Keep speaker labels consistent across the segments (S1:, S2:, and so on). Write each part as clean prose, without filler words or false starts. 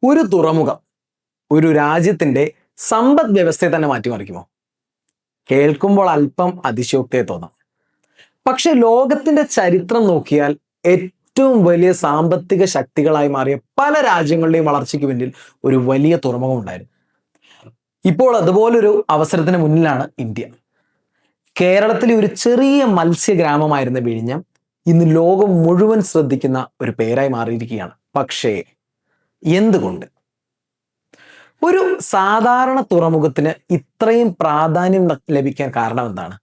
S1: ഒരു തുറമുഖം ഒരു രാജ്യത്തിന്റെ സമ്പദ് വ്യവസ്ഥയെ തന്നെ മാറ്റിമറിക്കുമോ? കേൾക്കുമ്പോൾ അല്പം അതിശയോക്തിയെ തോന്നാം. പക്ഷെ ലോകത്തിന്റെ ചരിത്രം നോക്കിയാൽ ഏറ്റവും വലിയ സാമ്പത്തിക ശക്തികളായി മാറിയ പല രാജ്യങ്ങളുടെയും വളർച്ചയ്ക്ക് പിന്നിൽ ഒരു വലിയ തുറമുഖം ഉണ്ടായിരുന്നു. ഇപ്പോൾ അതുപോലൊരു അവസരത്തിന് മുന്നിലാണ് ഇന്ത്യ. കേരളത്തിലെ ഒരു ചെറിയ മത്സ്യഗ്രാമമായിരുന്ന വിഴിഞ്ഞം ഇന്ന് ലോകം മുഴുവൻ ശ്രദ്ധിക്കുന്ന ഒരു പേരായി മാറിയിരിക്കുകയാണ്. പക്ഷേ എന്തുകൊണ്ട് ഒരു സാധാരണ തുറമുഖത്തിന് ഇത്രയും പ്രാധാന്യം ലഭിക്കാൻ കാരണം എന്താണ്?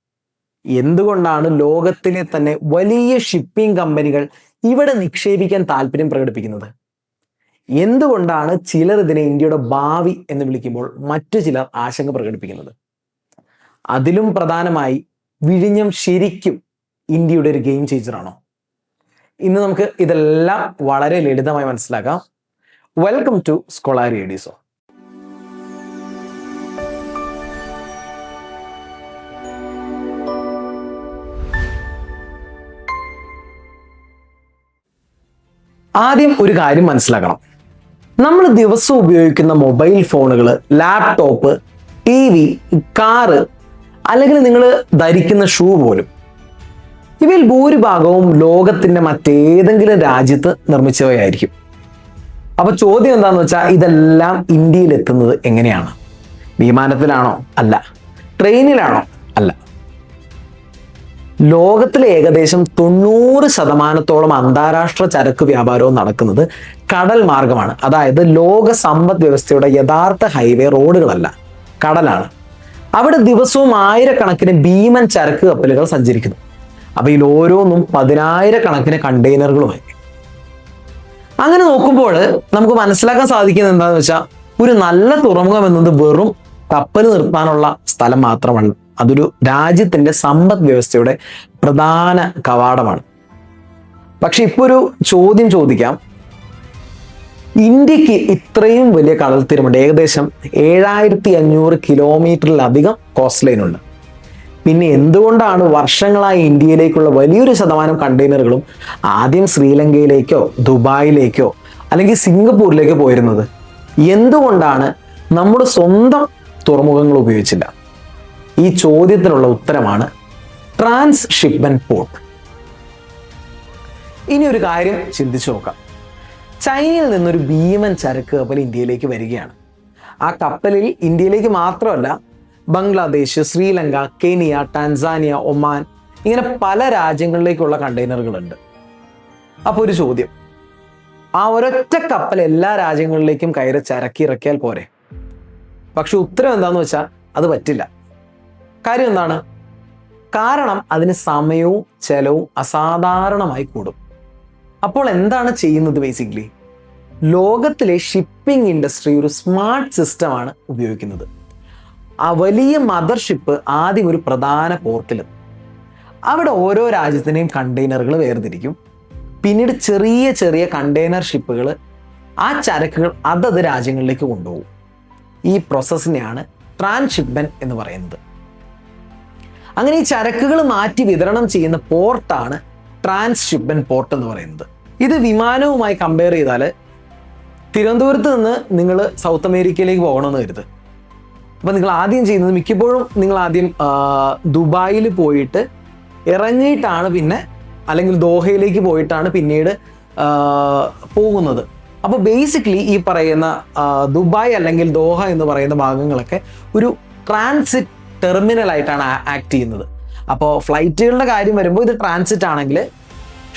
S1: എന്തുകൊണ്ടാണ് ലോകത്തിലെ തന്നെ വലിയ ഷിപ്പിംഗ് കമ്പനികൾ ഇവിടെ നിക്ഷേപിക്കാൻ താല്പര്യം പ്രകടിപ്പിക്കുന്നത്? എന്തുകൊണ്ടാണ് ചിലർ ഇതിനെ ഇന്ത്യയുടെ ഭാവി എന്ന് വിളിക്കുമ്പോൾ മറ്റു ചിലർ ആശങ്ക പ്രകടിപ്പിക്കുന്നത്? അതിലും പ്രധാനമായി വിഴിഞ്ഞം ശരിക്കും ഇന്ത്യയുടെ ഒരു ഗെയിം ചേഞ്ചറാണോ? ഇന്ന് നമുക്ക് ഇതെല്ലാം വളരെ ലളിതമായി മനസ്സിലാക്കാം. വെൽക്കം ടു സ്കോളാരി എഡിസോ. ആദ്യം ഒരു കാര്യം മനസ്സിലാക്കണം. നമ്മൾ ദിവസവും ഉപയോഗിക്കുന്ന മൊബൈൽ ഫോണുകൾ, ലാപ്ടോപ്പ്, TV, കാറ്, അല്ലെങ്കിൽ നിങ്ങൾ ധരിക്കുന്ന ഷൂ പോലും, ഇവയിൽ ഭൂരിഭാഗവും ലോകത്തിന്റെ മറ്റേതെങ്കിലും രാജ്യത്ത് നിർമ്മിച്ചവയായിരിക്കും. അപ്പൊ ചോദ്യം എന്താന്ന് വെച്ചാൽ, ഇതെല്ലാം ഇന്ത്യയിൽ എത്തുന്നത് എങ്ങനെയാണ്? വിമാനത്തിലാണോ? അല്ല. ട്രെയിനിലാണോ? അല്ല. ലോകത്തിലെ ഏകദേശം 90% അന്താരാഷ്ട്ര ചരക്ക് വ്യാപാരവും നടക്കുന്നത് കടൽ മാർഗമാണ്. അതായത് ലോക സമ്പദ് വ്യവസ്ഥയുടെ യഥാർത്ഥ ഹൈവേ റോഡുകളല്ല, കടലാണ്. അവിടെ ദിവസവും ആയിരക്കണക്കിന് ഭീമൻ ചരക്ക് കപ്പലുകൾ സഞ്ചരിക്കുന്നു. അവയിൽ ഓരോന്നും 10,000 കണ്ടെയ്നറുകളുമായി. അങ്ങനെ നോക്കുമ്പോൾ നമുക്ക് മനസ്സിലാക്കാൻ സാധിക്കുന്നത് എന്താണെന്ന് വെച്ചാൽ, ഒരു നല്ല തുറമുഖം എന്നത് വെറും കപ്പൽ നിർത്താനുള്ള സ്ഥലം മാത്രമല്ല, അതൊരു രാജ്യത്തിന്റെ സമ്പദ് വ്യവസ്ഥയുടെ പ്രധാന കവാടമാണ്. പക്ഷെ ഇപ്പൊ ഒരു ചോദ്യം ചോദിക്കാം. ഇന്ത്യക്ക് ഇത്രയും വലിയ കടൽ തീരമുണ്ട്. ഏകദേശം 7,500 കിലോമീറ്ററിലധികം കോസ്റ്റ് ലൈൻ ഉണ്ട്. പിന്നെ എന്തുകൊണ്ടാണ് വർഷങ്ങളായി ഇന്ത്യയിലേക്കുള്ള വലിയൊരു ശതമാനം കണ്ടെയ്നറുകളും ആദ്യം ശ്രീലങ്കയിലേക്കോ ദുബായിലേക്കോ അല്ലെങ്കിൽ സിംഗപ്പൂരിലേക്കോ പോയിരുന്നത്? എന്തുകൊണ്ടാണ് നമ്മുടെ സ്വന്തം തുറമുഖങ്ങൾ ഉപയോഗിച്ചില്ല? ഈ ചോദ്യത്തിനുള്ള ഉത്തരമാണ് ട്രാൻസ്ഷിപ്മെന്റ് പോർട്ട്. ഇനി ഒരു കാര്യം ചിന്തിച്ചു നോക്കാം. ചൈനയിൽ നിന്നൊരു ഭീമൻ ചരക്ക് കപ്പൽ ഇന്ത്യയിലേക്ക് വരികയാണ്. ആ കപ്പലിൽ ഇന്ത്യയിലേക്ക് മാത്രമല്ല, Bangladesh, Sri Lanka, Kenya, Tanzania, Oman, ഇങ്ങനെ പല രാജ്യങ്ങളിലേക്കുള്ള കണ്ടെയ്നറുകളുണ്ട്. അപ്പോൾ ഒരു ചോദ്യം, ആ ഒരൊറ്റ കപ്പൽ എല്ലാ രാജ്യങ്ങളിലേക്കും കയറി ചരക്കിറക്കിയാൽ പോരെ? പക്ഷെ ഉത്തരം എന്താന്ന് വെച്ചാൽ, അത് പറ്റില്ല. കാര്യം എന്താണ്? കാരണം അതിന് സമയവും ചെലവും അസാധാരണമായി കൂടും. അപ്പോൾ എന്താണ് ചെയ്യുന്നത്? ബേസിക്കലി ലോകത്തിലെ ഷിപ്പിംഗ് ഇൻഡസ്ട്രി ഒരു സ്മാർട്ട് സിസ്റ്റമാണ് ഉപയോഗിക്കുന്നത്. ആ വലിയ മദർഷിപ്പ് ആദ്യം ഒരു പ്രധാന പോർട്ടിലെത്തും. അവിടെ ഓരോ രാജ്യത്തിനെയും കണ്ടെയ്നറുകൾ വേർതിരിക്കും. പിന്നീട് ചെറിയ ചെറിയ കണ്ടെയ്നർ ഷിപ്പുകൾ ആ ചരക്കുകൾ അതത് രാജ്യങ്ങളിലേക്ക് കൊണ്ടുപോകും. ഈ പ്രോസസ്സിനെയാണ് ട്രാൻസ്ഷിപ്മെന്റ് എന്ന് പറയുന്നത്. അങ്ങനെ ഈ ചരക്കുകൾ മാറ്റി വിതരണം ചെയ്യുന്ന പോർട്ടാണ് ട്രാൻസ്ഷിപ്മെന്റ് പോർട്ട് എന്ന് പറയുന്നത്. ഇത് വിമാനവുമായി കമ്പയർ ചെയ്താൽ, തിരുവനന്തപുരത്ത് നിന്ന് നിങ്ങൾ സൗത്ത് അമേരിക്കയിലേക്ക് പോകണമെന്ന് കരുത്. അപ്പം നിങ്ങൾ ആദ്യം ചെയ്യുന്നത്, മിക്കപ്പോഴും നിങ്ങൾ ആദ്യം ദുബായിൽ പോയിട്ട് ഇറങ്ങിയിട്ടാണ് പിന്നെ, അല്ലെങ്കിൽ ദോഹയിലേക്ക് പോയിട്ടാണ് പിന്നീട് പോകുന്നത്. അപ്പോൾ ബേസിക്കലി ഈ പറയുന്ന ദുബായ് അല്ലെങ്കിൽ ദോഹ എന്ന് പറയുന്ന ഭാഗങ്ങളൊക്കെ ഒരു ട്രാൻസിറ്റ് ടെർമിനലായിട്ടാണ് ആക്ട് ചെയ്യുന്നത്. അപ്പോൾ ഫ്ലൈറ്റുകളുടെ കാര്യം വരുമ്പോൾ ഇത് ട്രാൻസിറ്റ് ആണെങ്കിൽ,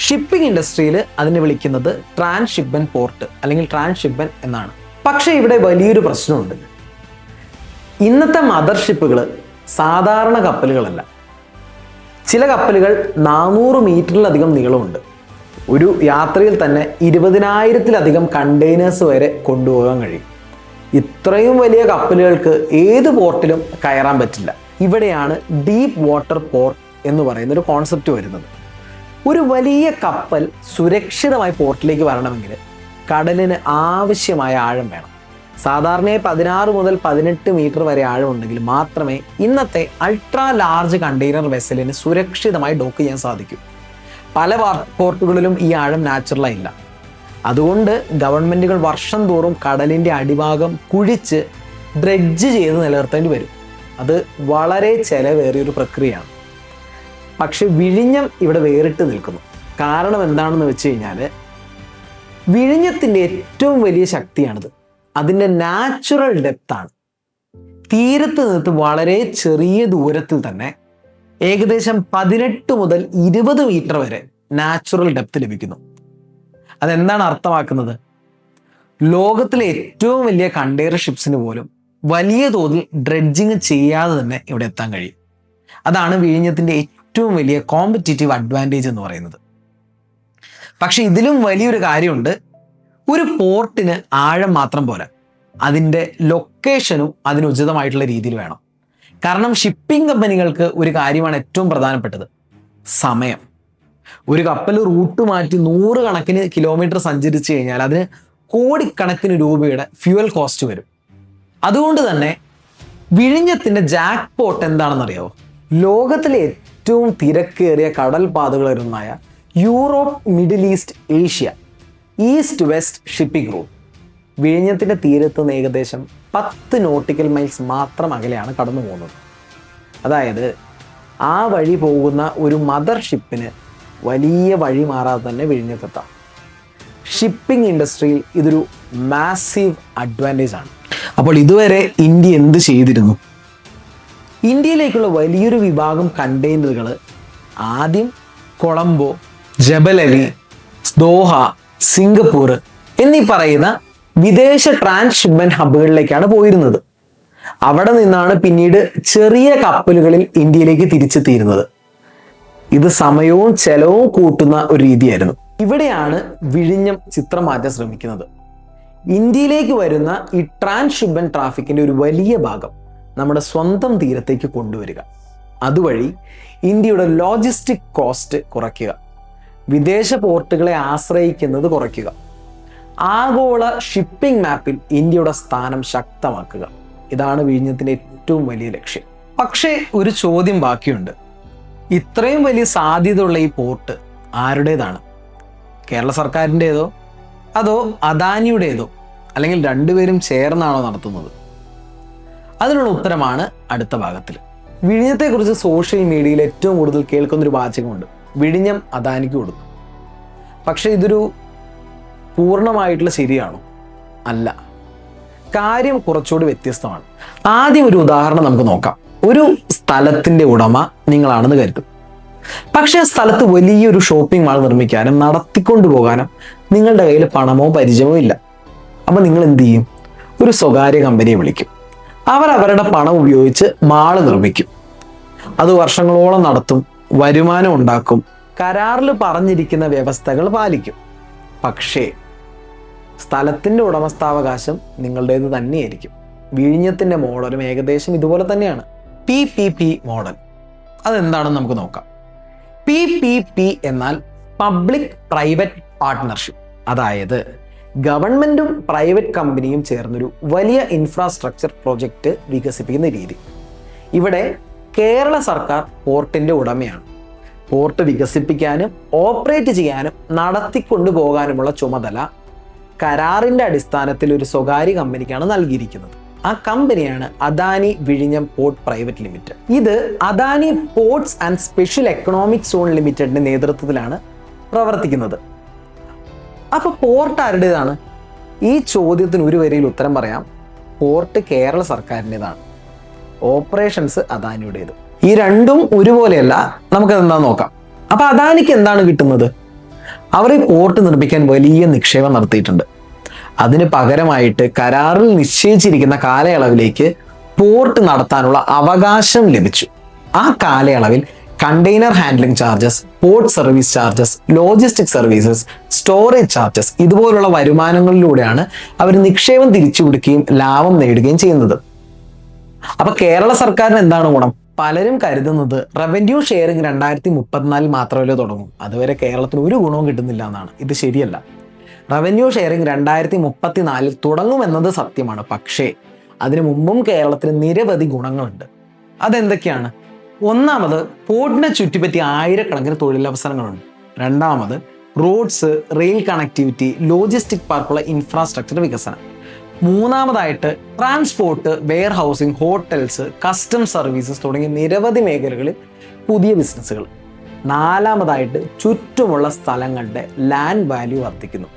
S1: ഷിപ്പിംഗ് ഇൻഡസ്ട്രിയിൽ അതിനെ വിളിക്കുന്നത് ട്രാൻസ്ഷിപ്മെന്റ് പോർട്ട് അല്ലെങ്കിൽ ട്രാൻസ്ഷിപ്മെന്റ് എന്നാണ്. പക്ഷേ ഇവിടെ വലിയൊരു പ്രശ്നമുണ്ട്. ഇന്നത്തെ മദർഷിപ്പുകൾ സാധാരണ കപ്പലുകളല്ല. ചില കപ്പലുകൾ 400 മീറ്ററിലധികം നീളമുണ്ട്. ഒരു യാത്രയിൽ തന്നെ 20,000-ലധികം കണ്ടെയ്നേഴ്സ് വരെ കൊണ്ടുപോകാൻ കഴിയും. ഇത്രയും വലിയ കപ്പലുകൾക്ക് ഏത് പോർട്ടിലും കയറാൻ പറ്റില്ല. ഇവിടെയാണ് ഡീപ്പ് വാട്ടർ പോർട്ട് എന്ന് പറയുന്ന ഒരു കോൺസെപ്റ്റ് വരുന്നത്. ഒരു വലിയ കപ്പൽ സുരക്ഷിതമായി പോർട്ടിലേക്ക് വരണമെങ്കിൽ കടലിന് ആവശ്യമായ ആഴം വേണം. സാധാരണയായി 16 മുതൽ 18 മീറ്റർ വരെ ആഴമുണ്ടെങ്കിൽ മാത്രമേ ഇന്നത്തെ അൾട്രാ ലാർജ് കണ്ടെയ്നർ വെസലിന് സുരക്ഷിതമായി ഡോക്ക് ചെയ്യാൻ സാധിക്കൂ. പല പോർട്ടുകളിലും ഈ ആഴം നാച്ചുറലായില്ല. അതുകൊണ്ട് ഗവൺമെൻറ്റുകൾ വർഷം തോറും കടലിൻ്റെ അടിഭാഗം കുഴിച്ച് ഡ്രെഡ്ജ് ചെയ്ത് നിലനിർത്തേണ്ടി വരും. അത് വളരെ ചെലവേറിയൊരു പ്രക്രിയയാണ്. പക്ഷെ വിഴിഞ്ഞം ഇവിടെ വേറിട്ട് നിൽക്കുന്നു. കാരണം എന്താണെന്ന് വെച്ച് കഴിഞ്ഞാൽ, വിഴിഞ്ഞത്തിൻ്റെ ഏറ്റവും വലിയ ശക്തിയാണിത്. അതിൻ്റെ നാച്ചുറൽ ഡെപ്താണ്. തീരത്ത് നിന്ന് വളരെ ചെറിയ ദൂരത്തിൽ തന്നെ ഏകദേശം 18 മുതൽ 20 മീറ്റർ വരെ നാച്ചുറൽ ഡെപ്ത് ലഭിക്കുന്നു. അതെന്താണ് അർത്ഥമാക്കുന്നത്? ലോകത്തിലെ ഏറ്റവും വലിയ കണ്ടെയ്നർ ഷിപ്സിന് പോലും വലിയ തോതിൽ ഡ്രെഡ്ജിങ് ചെയ്യാതെ തന്നെ ഇവിടെ എത്താൻ കഴിയും. അതാണ് വിഴിഞ്ഞത്തിൻ്റെ ഏറ്റവും വലിയ കോമ്പറ്റീറ്റീവ് അഡ്വാൻറ്റേജ് എന്ന് പറയുന്നത്. പക്ഷെ ഇതിലും വലിയൊരു കാര്യമുണ്ട്. ഒരു പോർട്ടിന് ആഴം മാത്രം പോരാ, അതിൻ്റെ ലൊക്കേഷനും അതിനുചിതമായിട്ടുള്ള രീതിയിൽ വേണം. കാരണം ഷിപ്പിംഗ് കമ്പനികൾക്ക് ഒരു കാര്യമാണ് ഏറ്റവും പ്രധാനപ്പെട്ടത്: സമയം. ഒരു കപ്പൽ റൂട്ട് മാറ്റി 100 കണക്കിന് കിലോമീറ്റർ സഞ്ചരിച്ചു കഴിഞ്ഞാൽ അതിന് കോടിക്കണക്കിന് രൂപയുടെ ഫ്യൂവൽ കോസ്റ്റ് വരും. അതുകൊണ്ട് തന്നെ വിഴിഞ്ഞത്തിൻ്റെ ജാക്ക് പോട്ട് എന്താണെന്നറിയാവോ? ലോകത്തിലെ ഏറ്റവും തിരക്കേറിയ കടൽ പാതകളിലൊന്നായ Europe, Middle East, Asia, east west shipping route വിഴിഞ്ഞത്തിൻ്റെ തീരത്ത് നിന്ന് ഏകദേശം 10 നോട്ടിക്കൽ മൈൽസ് മാത്രം അകലെയാണ് കടന്നു പോകുന്നത്. അതായത് ആ വഴി പോകുന്ന ഒരു മദർ ഷിപ്പിന് വലിയ വഴി മാറാതെ തന്നെ വിഴിഞ്ഞത്തെത്താം. ഷിപ്പിംഗ് ഇൻഡസ്ട്രിയിൽ ഇതൊരു മാസീവ് അഡ്വാൻറ്റേജ് ആണ്. അപ്പോൾ ഇതുവരെ ഇന്ത്യ എന്ത് ചെയ്തിരുന്നു? ഇന്ത്യയിലേക്കുള്ള വലിയൊരു വിഭാഗം കണ്ടെയ്നറുകൾ ആദ്യം കൊളംബോ, ജബൽ അലി, ദോഹ, സിംഗപ്പൂർ എന്നീ പറയുന്ന വിദേശ ട്രാൻസ്ഷിപ്മെന്റ് ഹബ്ബുകളിലേക്കാണ് പോയിരുന്നത്. അവിടെ നിന്നാണ് പിന്നീട് ചെറിയ കപ്പലുകളിൽ ഇന്ത്യയിലേക്ക് തിരിച്ചെത്തിയിരുന്നത്. ഇത് സമയവും ചെലവും കൂട്ടുന്ന ഒരു രീതിയായിരുന്നു. ഇവിടെയാണ് വിഴിഞ്ഞം ചിത്രം മാറ്റാൻ ശ്രമിക്കുന്നത്. ഇന്ത്യയിലേക്ക് വരുന്ന ഈ ട്രാൻസ്ഷിപ്മെന്റ് ട്രാഫിക്കിന്റെ ഒരു വലിയ ഭാഗം നമ്മുടെ സ്വന്തം തീരത്തേക്ക് കൊണ്ടുവരിക, അതുവഴി ഇന്ത്യയുടെ ലോജിസ്റ്റിക് കോസ്റ്റ് കുറയ്ക്കുക, വിദേശ പോർട്ടുകളെ ആശ്രയിക്കുന്നത് കുറയ്ക്കുക, ആഗോള ഷിപ്പിംഗ് മാപ്പിൽ ഇന്ത്യയുടെ സ്ഥാനം ശക്തമാക്കുക. ഇതാണ് വിഴിഞ്ഞത്തിൻ്റെ ഏറ്റവും വലിയ ലക്ഷ്യം. പക്ഷേ ഒരു ചോദ്യം ബാക്കിയുണ്ട്. ഇത്രയും വലിയ സാധ്യതയുള്ള ഈ പോർട്ട് ആരുടേതാണ്? കേരള സർക്കാരിൻ്റെതോ അതോ അദാനിയുടേതോ, അല്ലെങ്കിൽ രണ്ടുപേരും ചേർന്നാണോ നടത്തുന്നത്? അതിനുള്ള ഉത്തരമാണ് അടുത്ത ഭാഗത്തിൽ. വിഴിഞ്ഞത്തെക്കുറിച്ച് സോഷ്യൽ മീഡിയയിൽ ഏറ്റവും കൂടുതൽ കേൾക്കുന്നൊരു വാചകമുണ്ട്: വിഴിഞ്ഞം അദാനിക്ക് കൊടുത്തു. പക്ഷെ ഇതൊരു പൂർണ്ണമായിട്ടുള്ള ശരിയാണോ? അല്ല. കാര്യം കുറച്ചുകൂടി വ്യത്യസ്തമാണ്. ആദ്യം ഒരു ഉദാഹരണം നമുക്ക് നോക്കാം. ഒരു സ്ഥലത്തിൻ്റെ ഉടമ നിങ്ങളാണെന്ന് കരുതും. പക്ഷേ ആ സ്ഥലത്ത് വലിയൊരു ഷോപ്പിംഗ് മാൾ നിർമ്മിക്കാനും നടത്തിക്കൊണ്ടു പോകാനും നിങ്ങളുടെ കയ്യിൽ പണമോ പരിചയമോ ഇല്ല. അപ്പം നിങ്ങൾ എന്ത് ചെയ്യും? ഒരു സ്വകാര്യ കമ്പനിയെ വിളിക്കും. അവർ അവരുടെ പണം ഉപയോഗിച്ച് മാള് നിർമ്മിക്കും. അത് വർഷങ്ങളോളം നടത്തും, വരുമാനം ഉണ്ടാക്കും, കരാറിൽ പറഞ്ഞിരിക്കുന്ന വ്യവസ്ഥകൾ പാലിക്കും. പക്ഷേ സ്ഥലത്തിൻ്റെ ഉടമസ്ഥാവകാശം നിങ്ങളുടേത് തന്നെയായിരിക്കും. വിഴിഞ്ഞത്തിൻ്റെ മോഡലും ഏകദേശം ഇതുപോലെ തന്നെയാണ്. PPP model. അതെന്താണെന്ന് നമുക്ക് നോക്കാം. PPP എന്നാൽ പബ്ലിക് പ്രൈവറ്റ് പാർട്ട്ണർഷിപ്പ്. അതായത് ഗവൺമെൻറ്റും പ്രൈവറ്റ് കമ്പനിയും ചേർന്നൊരു വലിയ ഇൻഫ്രാസ്ട്രക്ചർ പ്രോജക്റ്റ് വികസിപ്പിക്കുന്ന രീതി. ഇവിടെ കേരള സർക്കാർ പോർട്ടിൻ്റെ ഉടമയാണ്. പോർട്ട് വികസിപ്പിക്കാനും ഓപ്പറേറ്റ് ചെയ്യാനും നടത്തിക്കൊണ്ടു പോകാനുമുള്ള ചുമതല കരാറിൻ്റെ അടിസ്ഥാനത്തിൽ ഒരു സ്വകാര്യ കമ്പനിക്കാണ് നൽകിയിരിക്കുന്നത്. ആ കമ്പനിയാണ് അദാനി വിഴിഞ്ഞം പോർട്ട് പ്രൈവറ്റ് ലിമിറ്റഡ്. ഇത് Adani ports and special economic zone ലിമിറ്റഡിന്റെ നേതൃത്വത്തിലാണ് പ്രവർത്തിക്കുന്നത്. അപ്പൊ പോർട്ട് ആരുടേതാണ്? ഈ ചോദ്യത്തിന് ഒരു വരിയിൽ ഉത്തരം പറയാം: പോർട്ട് കേരള സർക്കാരിൻ്റെതാണ്, ഓപ്പറേഷൻസ് അദാനിയുടേത്. ഈ രണ്ടും ഒരുപോലെയല്ല. നമുക്കത് എന്താണെന്ന് നോക്കാം. അപ്പൊ അദാനിക്ക് എന്താണ് കിട്ടുന്നത്? അവർ ഈ പോർട്ട് നിർമ്മിക്കാൻ വലിയ നിക്ഷേപം നടത്തിയിട്ടുണ്ട്. അതിന് പകരമായിട്ട് കരാറിൽ നിശ്ചയിച്ചിരിക്കുന്ന കാലയളവിലേക്ക് പോർട്ട് നടത്താനുള്ള അവകാശം ലഭിച്ചു. ആ കാലയളവിൽ container handling charges, port service charges, logistic services, storage charges ഇതുപോലുള്ള വരുമാനങ്ങളിലൂടെയാണ് അവർ നിക്ഷേപം തിരിച്ചു കൊടുക്കുകയും ലാഭം നേടുകയും ചെയ്യുന്നത്. അപ്പൊ കേരള സർക്കാരിന് എന്താണ് ഗുണം? പലരും കരുതുന്നത് റവന്യൂ ഷെയറിംഗ് 2034 മാത്രമല്ലേ തുടങ്ങും, അതുവരെ കേരളത്തിന് ഒരു ഗുണവും കിട്ടുന്നില്ല എന്നാണ്. ഇത് ശരിയല്ല. റവന്യൂ ഷെയറിംഗ് 2034 തുടങ്ങുമെന്നത് സത്യമാണ്. പക്ഷേ അതിനു മുമ്പും കേരളത്തിന് നിരവധി ഗുണങ്ങളുണ്ട്. അതെന്തൊക്കെയാണ്? ഒന്നാമത്, പോർട്ടിനെ ചുറ്റിപ്പറ്റി ആയിരക്കണക്കിന് തൊഴിലവസരങ്ങളുണ്ട്. രണ്ടാമത്, റോഡ്സ്, റെയിൽ കണക്ടിവിറ്റി, ലോജിസ്റ്റിക് പാർക്കുള്ള ഇൻഫ്രാസ്ട്രക്ചർ വികസനം. മൂന്നാമതായിട്ട് transport, warehousing, hotels, custom services തുടങ്ങിയ നിരവധി മേഖലകളിൽ പുതിയ ബിസിനസ്സുകൾ. നാലാമതായിട്ട് ചുറ്റുമുള്ള സ്ഥലങ്ങളുടെ ലാൻഡ് വാല്യൂ വർദ്ധിക്കുന്നു.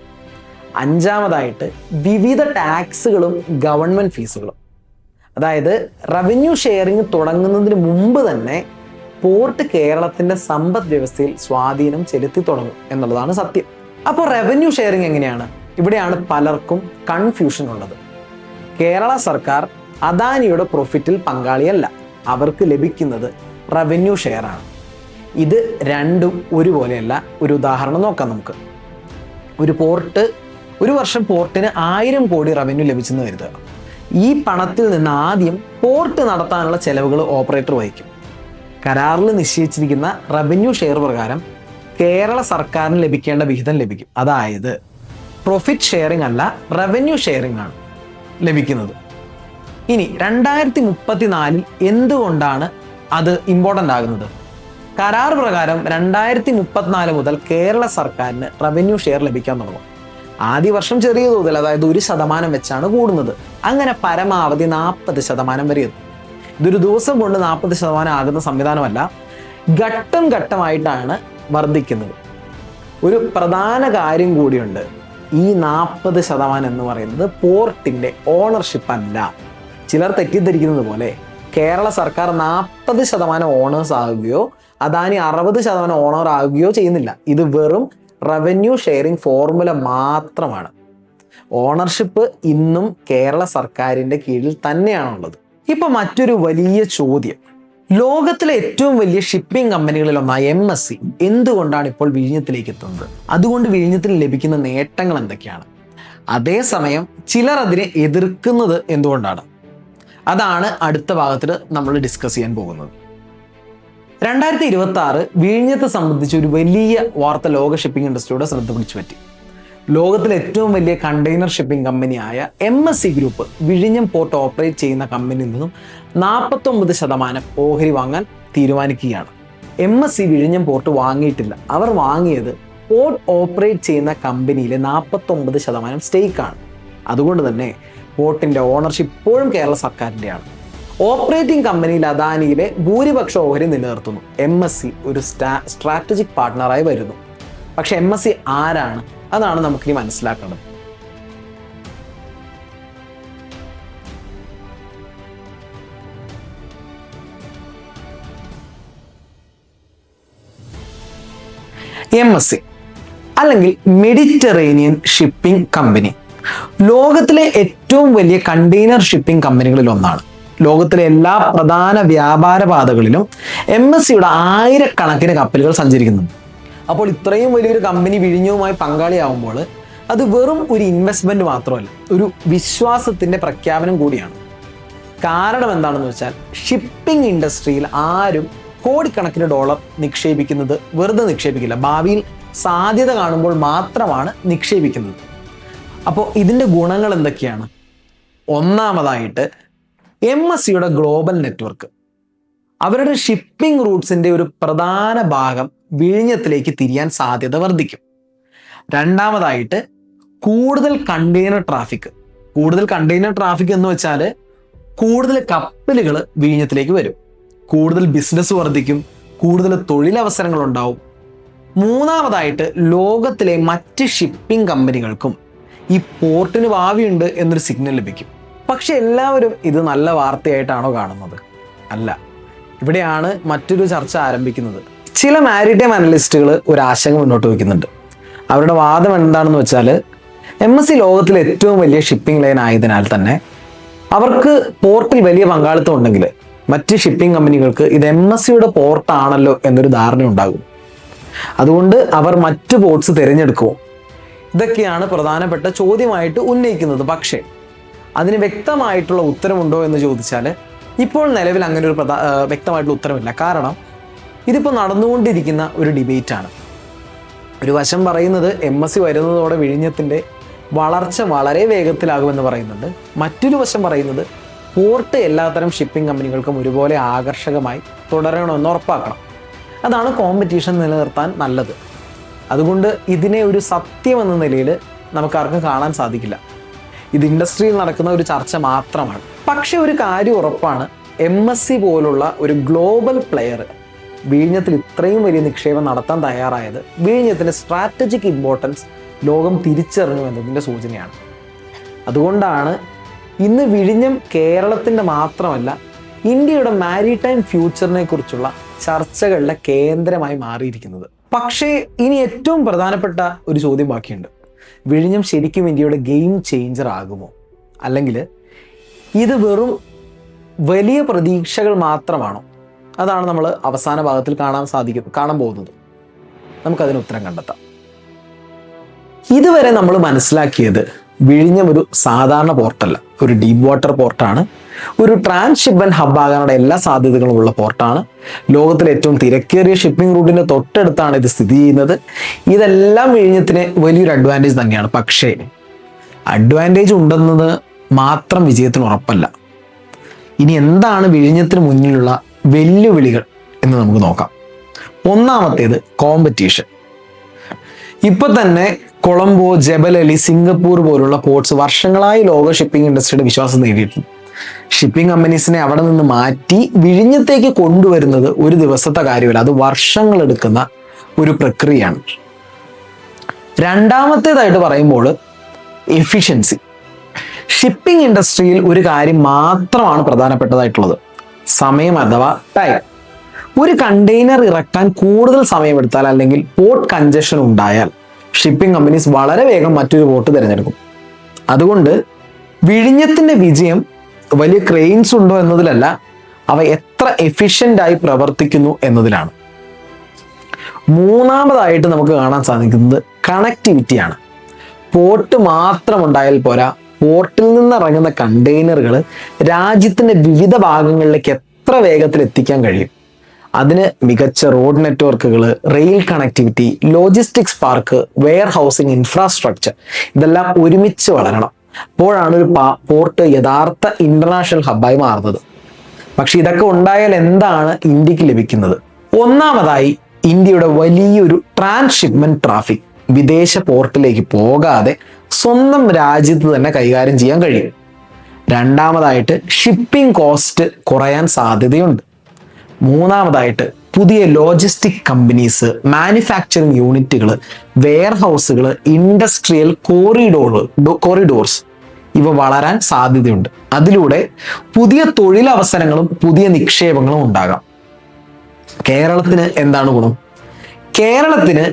S1: അഞ്ചാമതായിട്ട് വിവിധ ടാക്സുകളും ഗവൺമെൻറ് ഫീസുകളും. അതായത് റവന്യൂ ഷെയറിങ് തുടങ്ങുന്നതിന് മുമ്പ് തന്നെ പോർട്ട് കേരളത്തിൻ്റെ സമ്പദ് വ്യവസ്ഥയിൽ സ്വാധീനം ചെലുത്തി തുടങ്ങും എന്നുള്ളതാണ് സത്യം. അപ്പോൾ റവന്യൂ ഷെയറിങ് എങ്ങനെയാണ്? ഇവിടെയാണ് പലർക്കും കൺഫ്യൂഷൻ ഉള്ളത്. കേരള സർക്കാർ അദാനിയുടെ പ്രോഫിറ്റിൽ പങ്കാളിയല്ല, അവർക്ക് ലഭിക്കുന്നത് റവന്യൂ ഷെയറാണ്. ഇത് രണ്ടും ഒരുപോലെയല്ല. ഒരു ഉദാഹരണം നോക്കാം നമുക്ക്. ഒരു വർഷം പോർട്ടിന് 1000 കോടി റവന്യൂ ലഭിച്ചെന്ന് കരുതുക. ഈ പണത്തിൽ നിന്ന് ആദ്യം പോർട്ട് നടത്താനുള്ള ചെലവുകൾ ഓപ്പറേറ്റർ വഹിക്കും. കരാറിൽ നിശ്ചയിച്ചിരിക്കുന്ന റവന്യൂ ഷെയർ പ്രകാരം കേരള സർക്കാരിന് ലഭിക്കേണ്ട വിഹിതം ലഭിക്കും. അതായത് പ്രോഫിറ്റ് ഷെയറിംഗ് അല്ല, റവന്യൂ ഷെയറിംഗ് ആണ് ലഭിക്കുന്നത്. ഇനി 2034 എന്തുകൊണ്ടാണ് അത് ഇമ്പോർട്ടൻ്റ് ആകുന്നത്? കരാർ പ്രകാരം 2034 മുതൽ കേരള സർക്കാരിന് റവന്യൂ ഷെയർ ലഭിക്കാൻ തുടങ്ങും. ആദ്യ വർഷം ചെറിയ തോതിൽ, അതായത് 1% വെച്ചാണ് കൂടുന്നത്. അങ്ങനെ പരമാവധി 40% വരെ എത്തും. ഇതൊരു ദിവസം കൊണ്ട് 40% ആകുന്ന സംവിധാനമല്ല, ഘട്ടം ഘട്ടമായിട്ടാണ് വർദ്ധിക്കുന്നത്. ഒരു പ്രധാന കാര്യം കൂടിയുണ്ട്. ഈ 40% എന്ന് പറയുന്നത് പോർട്ടിൻ്റെ ഓണർഷിപ്പ് അല്ല. ചിലർ തെറ്റിദ്ധരിക്കുന്നത് പോലെ കേരള സർക്കാർ 40% ഓണേഴ്സ് ആകുകയോ അദാനി 60% ഓണർ ആകുകയോ ചെയ്യുന്നില്ല. ഇത് വെറും റവന്യൂ ഷെയറിംഗ് ഫോർമുല മാത്രമാണ്. ഓണർഷിപ്പ് ഇന്നും കേരള സർക്കാരിൻ്റെ കീഴിൽ തന്നെയാണുള്ളത്. ഇപ്പം മറ്റൊരു വലിയ ചോദ്യം, ലോകത്തിലെ ഏറ്റവും വലിയ ഷിപ്പിംഗ് കമ്പനികളിലൊന്നായ MSC എന്തുകൊണ്ടാണ് ഇപ്പോൾ വിഴിഞ്ഞത്തിലേക്ക് എത്തുന്നത്? അതുകൊണ്ട് വിഴിഞ്ഞത്തിന് ലഭിക്കുന്ന നേട്ടങ്ങൾ എന്തൊക്കെയാണ്? അതേസമയം ചിലർ അതിനെ എതിർക്കുന്നത് എന്തുകൊണ്ടാണ്? അതാണ് അടുത്ത ഭാഗത്തിൽ നമ്മൾ ഡിസ്കസ് ചെയ്യാൻ പോകുന്നത്. 2026 വിഴിഞ്ഞത്തെ സംബന്ധിച്ച് ഒരു വലിയ വാർത്ത ലോക ഷിപ്പിംഗ് ഇൻഡസ്ട്രിയുടെ ശ്രദ്ധ പിടിച്ചു പറ്റി. ലോകത്തിലെ ഏറ്റവും വലിയ കണ്ടെയ്നർ ഷിപ്പിംഗ് കമ്പനിയായ MSC ഗ്രൂപ്പ് വിഴിഞ്ഞം പോർട്ട് ഓപ്പറേറ്റ് ചെയ്യുന്ന കമ്പനിയിൽ നിന്നും 49% ഓഹരി വാങ്ങാൻ തീരുമാനിക്കുകയാണ്. MSC വിഴിഞ്ഞം പോർട്ട് വാങ്ങിയിട്ടില്ല. അവർ വാങ്ങിയത് പോർട്ട് ഓപ്പറേറ്റ് ചെയ്യുന്ന കമ്പനിയിലെ 49% സ്റ്റേക്കാണ്. അതുകൊണ്ട് തന്നെ പോർട്ടിൻ്റെ ഓണർഷിപ്പ് ഇപ്പോഴും കേരള സർക്കാരിൻ്റെയാണ്. ഓപ്പറേറ്റിംഗ് കമ്പനിയിൽ അദാനിയിലെ ഭൂരിപക്ഷ ഓഹരി നിലനിർത്തുന്നു. MSC ഒരു സ്ട്രാറ്റജിക് പാർട്ട്ണറായി വരുന്നു. പക്ഷെ MSC ആരാണ്? അതാണ് നമുക്കിനി മനസ്സിലാക്കേണ്ടത്. MSC അല്ലെങ്കിൽ മെഡിറ്ററേനിയൻ ഷിപ്പിംഗ് കമ്പനി ലോകത്തിലെ ഏറ്റവും വലിയ കണ്ടെയ്നർ ഷിപ്പിംഗ് കമ്പനികളിൽ ഒന്നാണ്. ലോകത്തിലെ എല്ലാ പ്രധാന വ്യാപാര പാതകളിലും MSCയുടെ 1000കണക്കിന് കപ്പലുകൾ സഞ്ചരിക്കുന്നുണ്ട്. അപ്പോൾ ഇത്രയും വലിയൊരു കമ്പനി വിഴിഞ്ഞവുമായി പങ്കാളിയാവുമ്പോൾ അത് വെറും ഒരു ഇൻവെസ്റ്റ്മെന്റ് മാത്രമല്ല, ഒരു വിശ്വാസത്തിന്റെ പ്രഖ്യാപനം കൂടിയാണ്. കാരണം എന്താണെന്ന് വെച്ചാൽ ഷിപ്പിംഗ് ഇൻഡസ്ട്രിയിൽ ആരും കോടിക്കണക്കിന് ഡോളർ നിക്ഷേപിക്കുന്നത് വെറുതെ നിക്ഷേപിക്കില്ല. ഭാവിയിൽ സാധ്യത കാണുമ്പോൾ മാത്രമാണ് നിക്ഷേപിക്കുന്നത്. അപ്പോൾ ഇതിൻ്റെ ഗുണങ്ങൾ എന്തൊക്കെയാണ്? ഒന്നാമതായിട്ട് MSCയുടെ ഗ്ലോബൽ നെറ്റ്വർക്ക്. അവരുടെ ഷിപ്പിംഗ് റൂട്ട്സിൻ്റെ ഒരു പ്രധാന ഭാഗം വിഴിഞ്ഞത്തിലേക്ക് തിരിയാൻ സാധ്യത വർദ്ധിക്കും. രണ്ടാമതായിട്ട് കൂടുതൽ കണ്ടെയ്നർ ട്രാഫിക്. കൂടുതൽ കണ്ടെയ്നർ ട്രാഫിക് എന്ന് വെച്ചാൽ കൂടുതൽ കപ്പലുകൾ വിഴിഞ്ഞത്തിലേക്ക് വരും, കൂടുതൽ ബിസിനസ് വർദ്ധിക്കും, കൂടുതൽ തൊഴിലവസരങ്ങൾ ഉണ്ടാവും. മൂന്നാമതായിട്ട് ലോകത്തിലെ മറ്റ് ഷിപ്പിംഗ് കമ്പനികൾക്കും ഈ പോർട്ടിന് ഭാവിയുണ്ട് എന്നൊരു സിഗ്നൽ ലഭിക്കും. പക്ഷെ എല്ലാവരും ഇത് നല്ല വാർത്തയായിട്ടാണോ കാണുന്നത്? അല്ല. ഇവിടെയാണ് മറ്റൊരു ചർച്ച ആരംഭിക്കുന്നത്. ചില മാരിടൈം അനലിസ്റ്റുകൾ ഒരു ആശങ്ക മുന്നോട്ട് വയ്ക്കുന്നുണ്ട്. അവരുടെ വാദം എന്താണെന്ന് വെച്ചാൽ MSC ലോകത്തിലെ ഏറ്റവും വലിയ ഷിപ്പിംഗ് ലൈൻ ആയതിനാൽ തന്നെ അവർക്ക് പോർട്ടിൽ വലിയ പങ്കാളിത്തം ഉണ്ടെങ്കിൽ മറ്റ് ഷിപ്പിംഗ് കമ്പനികൾക്ക് ഇത് MSCയുടെ പോർട്ടാണല്ലോ എന്നൊരു ധാരണ ഉണ്ടാകും. അതുകൊണ്ട് അവർ മറ്റു പോർട്ട്സ് തിരഞ്ഞെടുക്കുമോ? ഇതൊക്കെയാണ് പ്രധാനപ്പെട്ട ചോദ്യമായിട്ട് ഉന്നയിക്കുന്നത്. പക്ഷേ അതിന് വ്യക്തമായിട്ടുള്ള ഉത്തരമുണ്ടോ എന്ന് ചോദിച്ചാൽ ഇപ്പോൾ നിലവിൽ അങ്ങനെ ഒരു വ്യക്തമായിട്ടുള്ള ഉത്തരമില്ല. കാരണം ഇതിപ്പോൾ നടന്നുകൊണ്ടിരിക്കുന്ന ഒരു ഡിബേറ്റാണ്. ഒരു വശം പറയുന്നത് MSC വരുന്നതോടെ വിഴിഞ്ഞത്തിൻ്റെ വളർച്ച വളരെ വേഗത്തിലാകുമെന്ന് പറയുന്നുണ്ട്. മറ്റൊരു വശം പറയുന്നത് പോർട്ട് എല്ലാത്തരം ഷിപ്പിംഗ് കമ്പനികൾക്കും ഒരുപോലെ ആകർഷകമായി തുടരണമെന്ന് ഉറപ്പാക്കണം. അതാണ് കോമ്പറ്റീഷൻ നിലനിർത്താൻ നല്ലത്. അതുകൊണ്ട് ഇതിനെ ഒരു സത്യം എന്ന നിലയിൽ നമുക്കാർക്കും കാണാൻ സാധിക്കില്ല. ഇത് ഇൻഡസ്ട്രിയിൽ നടക്കുന്ന ഒരു ചർച്ച മാത്രമാണ്. പക്ഷെ ഒരു കാര്യം ഉറപ്പാണ്, MSC പോലുള്ള ഒരു ഗ്ലോബൽ പ്ലെയർ വിഴിഞ്ഞത്തിൽ ഇത്രയും വലിയ നിക്ഷേപം നടത്താൻ തയ്യാറായത് വിഴിഞ്ഞത്തിൻ്റെ സ്ട്രാറ്റജിക് ഇമ്പോർട്ടൻസ് ലോകം തിരിച്ചറിഞ്ഞു എന്നതിൻ്റെ സൂചനയാണ്. അതുകൊണ്ടാണ് ഇന്ന് വിഴിഞ്ഞം കേരളത്തിൻ്റെ മാത്രമല്ല ഇന്ത്യയുടെ മാരിടൈം ഫ്യൂച്ചറിനെ കുറിച്ചുള്ള ചർച്ചകളുടെ കേന്ദ്രമായി മാറിയിരിക്കുന്നത്. പക്ഷേ ഇനി ഏറ്റവും പ്രധാനപ്പെട്ട ഒരു ചോദ്യം ബാക്കിയുണ്ട്. വിഴിഞ്ഞം ശരിക്കും ഇന്ത്യയുടെ ഗെയിം ചേഞ്ചർ ആകുമോ? അല്ലെങ്കിൽ ഇത് വെറും വലിയ പ്രതീക്ഷകൾ മാത്രമാണോ? അതാണ് നമ്മൾ അവസാന ഭാഗത്തിൽ കാണാൻ പോകുന്നത്. നമുക്കതിന് ഉത്തരം കണ്ടെത്താം. ഇതുവരെ നമ്മൾ മനസ്സിലാക്കിയത് വിഴിഞ്ഞം ഒരു സാധാരണ പോർട്ടല്ല, ഒരു ഡീപ്പ് വാട്ടർ പോർട്ടാണ്, ഒരു ട്രാൻസ്ഷിപ്മെന്റ് ഹബ്ബാകാനുള്ള എല്ലാ സാധ്യതകളും ഉള്ള പോർട്ടാണ്. ലോകത്തിലെ ഏറ്റവും തിരക്കേറിയ ഷിപ്പിംഗ് റൂട്ടിന്റെ തൊട്ടടുത്താണ് ഇത് സ്ഥിതി ചെയ്യുന്നത്. ഇതെല്ലാം വിഴിഞ്ഞത്തിന് വലിയൊരു അഡ്വാൻറ്റേജ് തന്നെയാണ്. പക്ഷേ അഡ്വാൻറ്റേജ് ഉണ്ടെന്നത് മാത്രം വിജയത്തിന് ഉറപ്പല്ല. ഇനി എന്താണ് വിഴിഞ്ഞത്തിന് മുന്നിലുള്ള വെല്ലുവിളികൾ എന്ന് നമുക്ക് നോക്കാം. ഒന്നാമത്തേത് കോമ്പറ്റീഷൻ. ഇപ്പൊ തന്നെ കൊളംബോ, ജബൽ അലി, സിംഗപ്പൂർ പോലുള്ള പോർട്സ് വർഷങ്ങളായി ലോക ഷിപ്പിംഗ് ഇൻഡസ്ട്രിയുടെ വിശ്വാസം നേടിയിട്ടുണ്ട്. ഷിപ്പിംഗ് കമ്പനീസിനെ അവിടെ നിന്ന് മാറ്റി വിഴിഞ്ഞത്തേക്ക് കൊണ്ടുവരുന്നത് ഒരു ദിവസത്തെ കാര്യമല്ല, അത് വർഷങ്ങൾ എടുക്കുന്ന ഒരു പ്രക്രിയയാണ്. രണ്ടാമത്തേതായിട്ട് പറയുമ്പോൾ എഫിഷ്യൻസി. ഷിപ്പിംഗ് ഇൻഡസ്ട്രിയിൽ ഒരു കാര്യം മാത്രമാണ് പ്രധാനപ്പെട്ടതായിട്ടുള്ളത്, സമയം അഥവാ ടൈം. ഒരു കണ്ടെയ്നർ ഇറക്കാൻ കൂടുതൽ സമയമെടുത്താൽ അല്ലെങ്കിൽ പോർട്ട് കൺജഷൻ ഉണ്ടായാൽ ഷിപ്പിംഗ് കമ്പനീസ് വളരെ വേഗം മറ്റൊരു പോർട്ട് തിരഞ്ഞെടുക്കും. അതുകൊണ്ട് വിഴിഞ്ഞത്തിന്റെ വിജയം വലിയ ക്രെയിൻസ് ഉണ്ടോ എന്നതിലല്ല, അവ എത്ര എഫിഷ്യൻ്റ് ആയി പ്രവർത്തിക്കുന്നു എന്നതിലാണ്. മൂന്നാമതായിട്ട് നമുക്ക് കാണാൻ സാധിക്കുന്നത് കണക്ടിവിറ്റിയാണ്. പോർട്ട് മാത്രം ഉണ്ടായാൽ പോരാ, പോർട്ടിൽ നിന്ന് ഇറങ്ങുന്ന കണ്ടെയ്നറുകൾ രാജ്യത്തിന്റെ വിവിധ ഭാഗങ്ങളിലേക്ക് എത്ര വേഗത്തിൽ എത്തിക്കാൻ കഴിയും. അതിന് മികച്ച റോഡ് നെറ്റ്വർക്കുകൾ, rail connectivity, logistics park, warehousing infrastructure ഇതെല്ലാം ഒരുമിച്ച് വളരണം. അപ്പോഴാണ് ഒരു പോർട്ട് യഥാർത്ഥ ഇന്റർനാഷണൽ ഹബ്ബായി മാറുന്നത്. പക്ഷെ ഇതൊക്കെ ഉണ്ടായാൽ എന്താണ് ഇന്ത്യക്ക് ലഭിക്കുന്നത്? ഒന്നാമതായി ഇന്ത്യയുടെ വലിയൊരു ട്രാൻസ്ഷിപ്മെന്റ് ട്രാഫിക് വിദേശ പോർട്ടിലേക്ക് പോകാതെ സ്വന്തം രാജ്യത്ത് തന്നെ കൈകാര്യം ചെയ്യാൻ കഴിയും. രണ്ടാമതായിട്ട് ഷിപ്പിംഗ് കോസ്റ്റ് കുറയാൻ സാധ്യതയുണ്ട്. മൂന്നാമതായിട്ട് പുതിയ ലോജിസ്റ്റിക് കമ്പനീസ്, മാനുഫാക്ചറിങ് യൂണിറ്റുകൾ, വെയർ ഹൗസുകൾ, ഇൻഡസ്ട്രിയൽ കോറിഡോർസ് ഇവ വളരാൻ സാധ്യതയുണ്ട്. അതിലൂടെ പുതിയ തൊഴിലവസരങ്ങളും പുതിയ നിക്ഷേപങ്ങളും ഉണ്ടാകാം. കേരളത്തിന് എന്താണ് ഗുണം? കേരളത്തിന്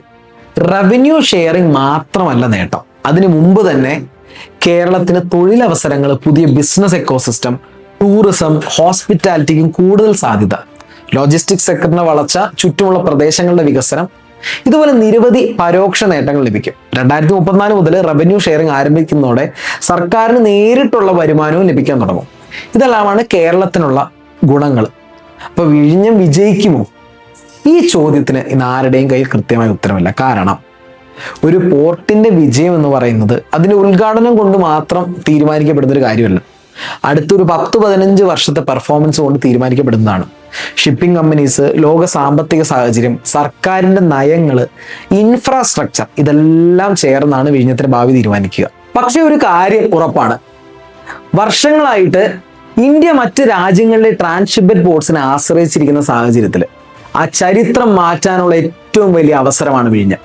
S1: റവന്യൂ ഷെയറിംഗ് മാത്രമല്ല നേട്ടം, അതിനു മുമ്പ് തന്നെ കേരളത്തിന് തൊഴിലവസരങ്ങൾ, പുതിയ ബിസിനസ് എക്കോസിസ്റ്റം, ടൂറിസം, ഹോസ്പിറ്റാലിറ്റിക്കും കൂടുതൽ സാധ്യത, ലോജിസ്റ്റിക്സ് സെക്ടറിന്റെ വളർച്ച, ചുറ്റുമുള്ള പ്രദേശങ്ങളുടെ വികസനം, ഇതുപോലെ നിരവധി പരോക്ഷ നേട്ടങ്ങൾ ലഭിക്കും. 2034 മുതൽ റവന്യൂ ഷെയറിംഗ് ആരംഭിക്കുന്നതോടെ സർക്കാരിന് നേരിട്ടുള്ള വരുമാനവും ലഭിക്കാൻ തുടങ്ങും. ഇതെല്ലാമാണ് കേരളത്തിനുള്ള ഗുണങ്ങൾ. അപ്പൊ വിഴിഞ്ഞം വിജയിക്കുമോ? ഈ ചോദ്യത്തിന് ഇന്ന് ആരുടെയും കയ്യിൽ കൃത്യമായ ഉത്തരമില്ല. കാരണം ഒരു പോർട്ടിന്റെ വിജയം എന്ന് പറയുന്നത് അതിന്റെ ഉദ്ഘാടനം കൊണ്ട് മാത്രം തീരുമാനിക്കപ്പെടുന്ന ഒരു കാര്യമല്ല. അടുത്തൊരു 10-15 വർഷത്തെ പെർഫോമൻസ് കൊണ്ട് തീരുമാനിക്കപ്പെടുന്നതാണ്. ഷിപ്പിംഗ് കമ്പനീസ്, ലോക സാമ്പത്തിക സാഹചര്യം, സർക്കാരിന്റെ നയങ്ങൾ, ഇൻഫ്രാസ്ട്രക്ചർ ഇതെല്ലാം ചേർന്നാണ് വിഴിഞ്ഞത്തിന്റെ ഭാവി തീരുമാനിക്കുക. പക്ഷെ ഒരു കാര്യം ഉറപ്പാണ്, വർഷങ്ങളായിട്ട് ഇന്ത്യ മറ്റ് രാജ്യങ്ങളിലെ ട്രാൻസ്ഷിപ്മെന്റ് പോർട്സിനെ ആശ്രയിച്ചിരിക്കുന്ന സാഹചര്യത്തിൽ ആ ചരിത്രം മാറ്റാനുള്ള ഏറ്റവും വലിയ അവസരമാണ് വിഴിഞ്ഞം.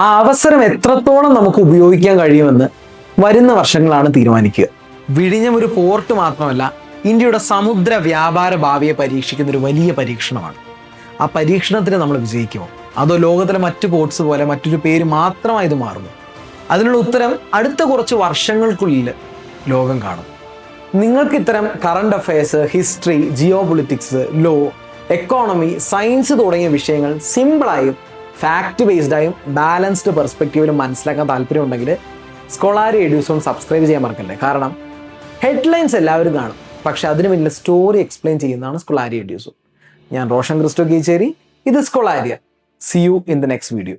S1: ആ അവസരം എത്രത്തോളം നമുക്ക് ഉപയോഗിക്കാൻ കഴിയുമെന്ന് വരുന്ന വർഷങ്ങളാണ് തീരുമാനിക്കുക. വിഴിഞ്ഞം ഒരു പോർട്ട് മാത്രമല്ല, ഇന്ത്യയുടെ സമുദ്ര വ്യാപാര ഭാവിയെ പരീക്ഷിക്കുന്ന ഒരു വലിയ പരീക്ഷണമാണ്. ആ പരീക്ഷണത്തിന് നമ്മൾ വിജയിക്കുമോ, അതോ ലോകത്തിലെ മറ്റു പോർട്സ് പോലെ മറ്റൊരു പേര് മാത്രമായി ഇത് മാറുമോ? അതിനുള്ള ഉത്തരം അടുത്ത കുറച്ച് വർഷങ്ങൾക്കുള്ളിൽ ലോകം കാണും. നിങ്ങൾക്ക് ഇത്തരം current affairs, history, geopolitics, law, economy, science തുടങ്ങിയ വിഷയങ്ങൾ സിമ്പിളായും ഫാക്ട് ബേസ്ഡായും ബാലൻസ്ഡ് പെർസ്പെക്റ്റീവിലും മനസ്സിലാക്കാൻ താല്പര്യമുണ്ടെങ്കിൽ സ്കോളാരി എഡ്യൂസോൺ സബ്സ്ക്രൈബ് ചെയ്യാൻ മറക്കല്ലേ. കാരണം ഹെഡ്ലൈൻസ് എല്ലാവരും കാണും, പക്ഷെ അതിന് വലിയ സ്റ്റോറി എക്സ്പ്ലെയിൻ ചെയ്യുന്നതാണ് സ്കോളാരി എഡ്യൂസോൺ. ഞാൻ റോഷൻ ക്രിസ്റ്റോ കീച്ചേരി, ഇത് Scholaria. See you in the next video.